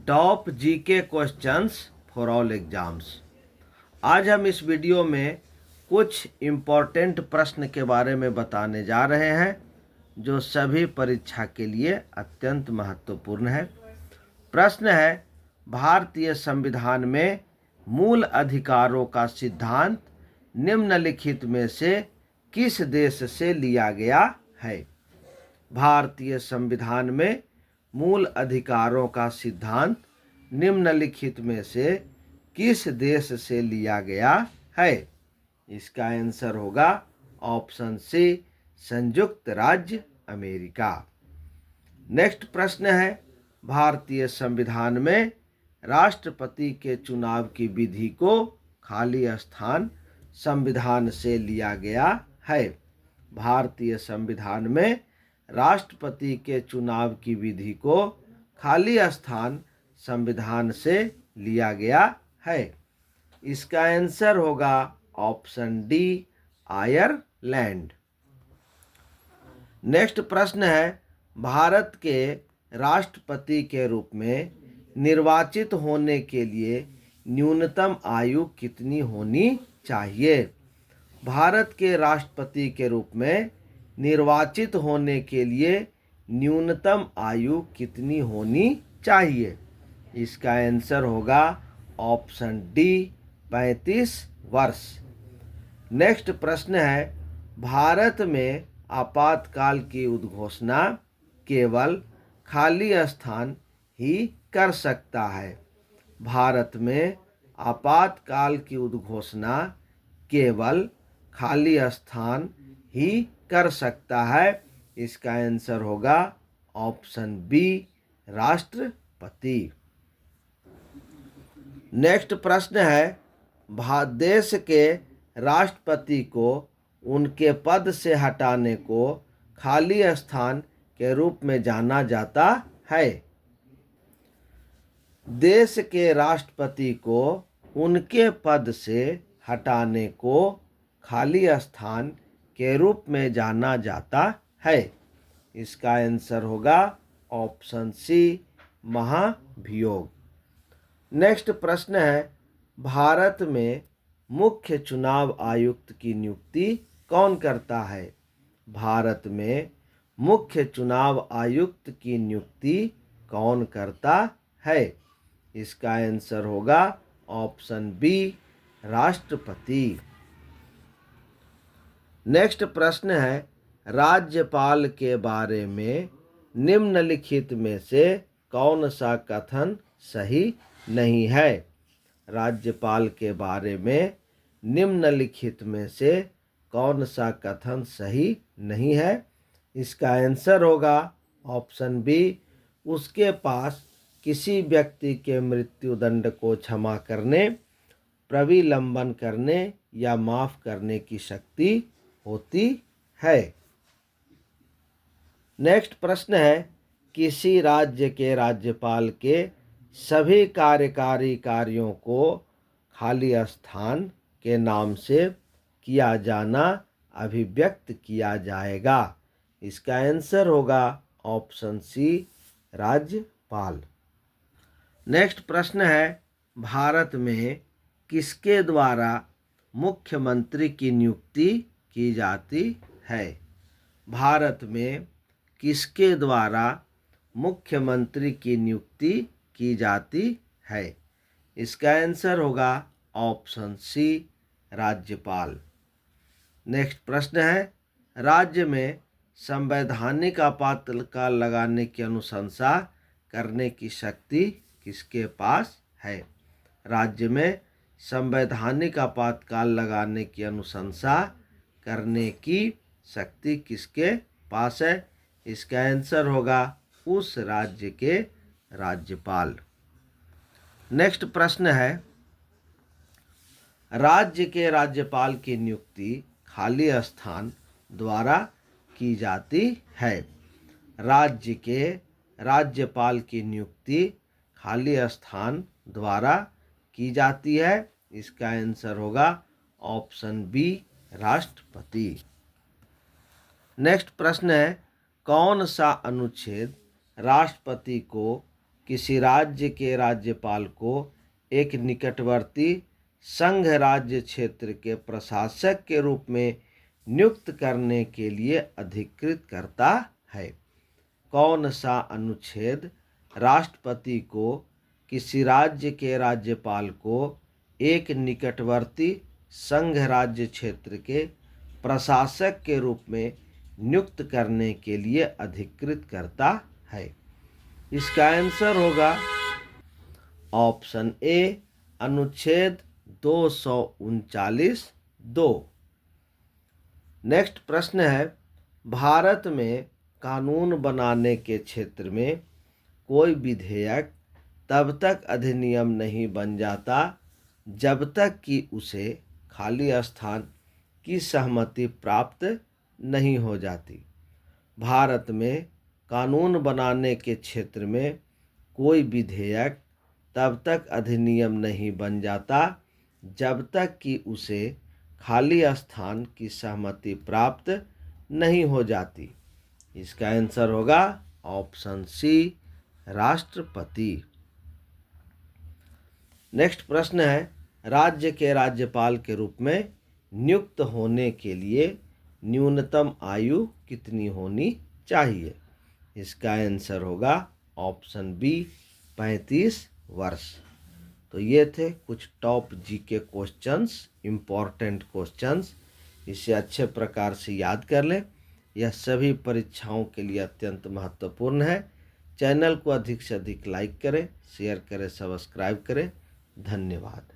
Top GK questions for all exams. आज हम इस वीडियो में कुछ इम्पोर्टेंट प्रश्न के बारे में बताने जा रहे हैं जो सभी परीक्षा के लिए अत्यंत महत्वपूर्ण है। प्रश्न है, भारतीय संविधान में मूल अधिकारों का सिद्धांत निम्नलिखित में से किस देश से लिया गया है? भारतीय संविधान में मूल अधिकारों का सिद्धांत निम्नलिखित में से किस देश से लिया गया है? इसका आंसर होगा ऑप्शन सी, संयुक्त राज्य अमेरिका। नेक्स्ट प्रश्न है, भारतीय संविधान में राष्ट्रपति के चुनाव की विधि को खाली स्थान संविधान से लिया गया है। भारतीय संविधान में राष्ट्रपति के चुनाव की विधि को खाली स्थान संविधान से लिया गया है। इसका आंसर होगा ऑप्शन डी, आयरलैंड। नेक्स्ट प्रश्न है, भारत के राष्ट्रपति के रूप में निर्वाचित होने के लिए न्यूनतम आयु कितनी होनी चाहिए? भारत के राष्ट्रपति के रूप में निर्वाचित होने के लिए न्यूनतम आयु कितनी होनी चाहिए? इसका आंसर होगा ऑप्शन डी, 35 वर्ष। नेक्स्ट प्रश्न है, भारत में आपातकाल की उद्घोषणा केवल खाली स्थान ही कर सकता है। भारत में आपातकाल की उद्घोषणा केवल खाली स्थान ही कर सकता है। इसका आंसर होगा ऑप्शन बी, राष्ट्रपति। नेक्स्ट प्रश्न है, देश के राष्ट्रपति को उनके पद से हटाने को खाली स्थान के रूप में जाना जाता है। देश के राष्ट्रपति को उनके पद से हटाने को खाली स्थान के रूप में जाना जाता है। इसका आंसर होगा ऑप्शन सी, महाभियोग। नेक्स्ट प्रश्न है, भारत में मुख्य चुनाव आयुक्त की नियुक्ति कौन करता है? भारत में मुख्य चुनाव आयुक्त की नियुक्ति कौन करता है? इसका आंसर होगा ऑप्शन बी, राष्ट्रपति। नेक्स्ट प्रश्न है, राज्यपाल के बारे में निम्नलिखित में से कौन सा कथन सही नहीं है? राज्यपाल के बारे में निम्नलिखित में से कौन सा कथन सही नहीं है? इसका आंसर होगा ऑप्शन बी, उसके पास किसी व्यक्ति के मृत्युदंड को क्षमा करने, प्रविलंबन करने या माफ करने की शक्ति होती है। नेक्स्ट प्रश्न है, किसी राज्य के राज्यपाल के सभी कार्यकारी कार्यों को खाली स्थान के नाम से किया जाना अभिव्यक्त किया जाएगा। इसका आंसर होगा ऑप्शन सी, राज्यपाल। नेक्स्ट प्रश्न है, भारत में किसके द्वारा मुख्यमंत्री की नियुक्ति की जाती है? भारत में किसके द्वारा मुख्यमंत्री की नियुक्ति की जाती है? इसका आंसर होगा ऑप्शन सी, राज्यपाल। नेक्स्ट प्रश्न है, राज्य में संवैधानिक आपातकाल लगाने की अनुशंसा करने की शक्ति किसके पास है? राज्य में संवैधानिक आपातकाल लगाने की अनुशंसा करने की शक्ति किसके पास है? इसका आंसर होगा उस राज्य के राज्यपाल। नेक्स्ट प्रश्न है, राज्य के राज्यपाल की नियुक्ति खाली स्थान द्वारा की जाती है। राज्य के राज्यपाल की नियुक्ति खाली स्थान द्वारा की जाती है। इसका आंसर होगा ऑप्शन बी, राष्ट्रपति। नेक्स्ट प्रश्न है, कौन सा अनुच्छेद राष्ट्रपति को किसी राज्य के राज्यपाल को एक निकटवर्ती संघ राज्य क्षेत्र के प्रशासक के रूप में नियुक्त करने के लिए अधिकृत करता है। कौन सा अनुच्छेद राष्ट्रपति को किसी राज्य के राज्यपाल को एक निकटवर्ती संघ राज्य क्षेत्र के प्रशासक के रूप में नियुक्त करने के लिए अधिकृत करता है? इसका आंसर होगा ऑप्शन ए, अनुच्छेद 239(2). नेक्स्ट प्रश्न है, भारत में कानून बनाने के क्षेत्र में कोई विधेयक तब तक अधिनियम नहीं बन जाता जब तक कि उसे खाली स्थान की सहमति प्राप्त नहीं हो जाती। भारत में कानून बनाने के क्षेत्र में कोई विधेयक तब तक अधिनियम नहीं बन जाता जब तक कि उसे खाली स्थान की सहमति प्राप्त नहीं हो जाती। इसका आंसर होगा ऑप्शन सी, राष्ट्रपति। नेक्स्ट प्रश्न है, राज्य के राज्यपाल के रूप में नियुक्त होने के लिए न्यूनतम आयु कितनी होनी चाहिए? इसका आंसर होगा ऑप्शन बी, 35 वर्ष। तो ये थे कुछ top GK questions, important questions. इसे अच्छे प्रकार से याद कर लें। यह सभी परीक्षाओं के लिए अत्यंत महत्वपूर्ण है। चैनल को अधिक से अधिक लाइक करें, शेयर करें, सब्सक्राइब करें। धन्यवाद।